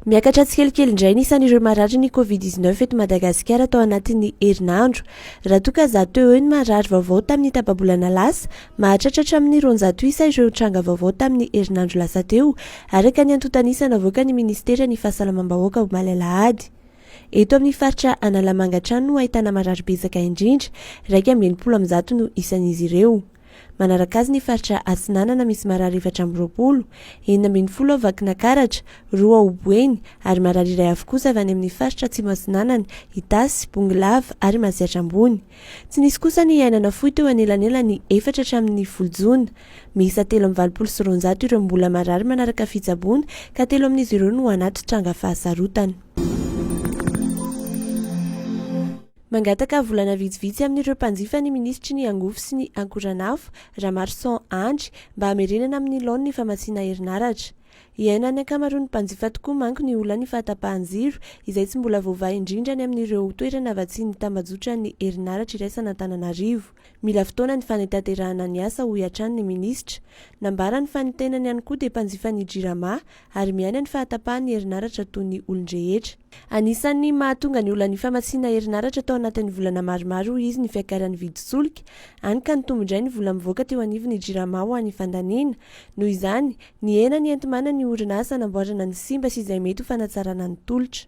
Miakatra tsikelikely indray nisan'ireo marary ny Covid-19 eto Madagasikara tao anatin'ny herinandro. Raha toa ka zato eo ny marary vaovao tamin'ny tapabolana lasa, mahatratra amin'ny 200 isa ireo tranga vaovao tamin'ny herinandro lasa teo, araka ny antontanisana avoaka ny Ministera ny Fahasalamam-bahoaka Omalalahady. Eto amin'ny faritra Analamanga trano no ahitana marary betsaka indrindra, 240 no isan'izy ireo. Manaraka azy ny faritra Atsinanana misy marary 420, 940 Vakinankaratra, 2 Oboeny ary marary iray avy kosa avy any amin'ny faritra Atsimo Atsinanana, Itasy, Bongolava ary Masiatra Ambony. Tsy nisy kosa ny iainana fohy teo anelanelany 4 hatramin'ny 10 Jona. Miisa 3,900 ireo mbola marary manaraka fitsaboana ka 3 amin'izy ireo no anaty tranga fahasarotana. Mangataka volana vitsivitsy amin'ireo mpanjifa ny ministry ny angofo sy ny ankoranafo Ramarson Andry mba hamerenana amin'ny laony ny famatsiana herinaratra. Iaina ny ankamaroan'ny mpanjifa tokoa manko ny olana ny fahatapahan-jiro izay tsy mbola voavahy indrindra ny amin'ireo toerana vatsian'ny tambazotra ny herinaratra iraisana Antananarivo. Mila fotoana ny fanetaterahana ny asa ho hiatrany ny ministra. Nambara ny fanitenany ihany koa dia mpanjifa ny jirama ary miaina ny fahatapahan'ny herinaratra toy ny olon-drehetra. Anisan'ny mahatonga ny olana ny famatsiana herinaratra tao anatin'ny volana maromaro izy ny fiakaran'ny vidin-tsolika, any ka nitombondray ny vola mivoaka teo anivon'ny jirama ho an'ny fandaniana. Noho izany, ny hena ny entomana ny orinasa namboarana ny simba sy izay mety ho fanatsarana ny tolotra.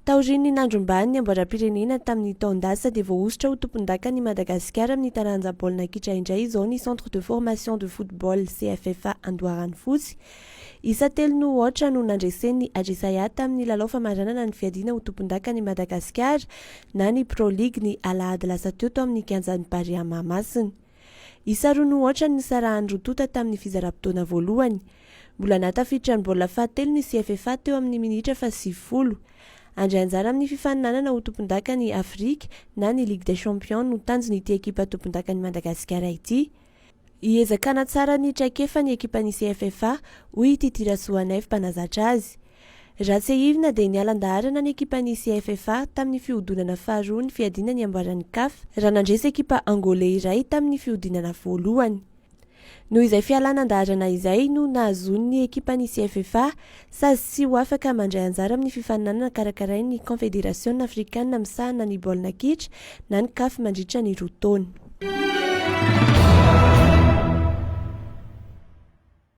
Taorian'ny nandrombany ny amboaram-pirenena tamin'ny taondasa dia voahositra ho tompon-daka ny Madagasikara amin'ny taranja baolina kitra indray izao ny Centre de Formation de Football CFFA Andoharany Fotsy. Isa 3 no ohatra no nandresen'ny Adresayata amin'ny lalao famaranana ny fiadiana ho tompon-daka ny Madagasikara na ny Pro League ny Alahady lasa teo tao amin'ny kianjan'ny Paris Mahamasina. Isa 2 no ohatra ny sarahan'ny rotota tamin'ny fizaram-potoana voalohany. Mbola natafiditra ny baolina fahatelo ny CFFA teo amin'ny minitra fa 90. Andray anjara amin'ny fifaninanana ho tompon-daka ny Afrika na ny Ligue des Champions no tanjony ity ekipa tompon-daka ny Madagasikara ity. Iezakana tsara ny traikefa ny ekipa ny CFFA hoy ity Tirasoanef mpanazatra azy. Raha tsy hivina dia nialan-daharana ny ekipa ny CFFA tamin'ny fihodinana faharoa ny fiadiana ny amboaran'ny CAF raha nandresa ekipa angolais iray tamin'ny fihodinana voalohany. Noho izay fialan-daharana izay no nahazony ny ekipa ny CFFA sazy tsy ho afaka mandray anjara amin'ny fifaninanana karakarain'ny Confédération africaine misahana ny baolina kitra na ny CAF mandritra ny roa taona.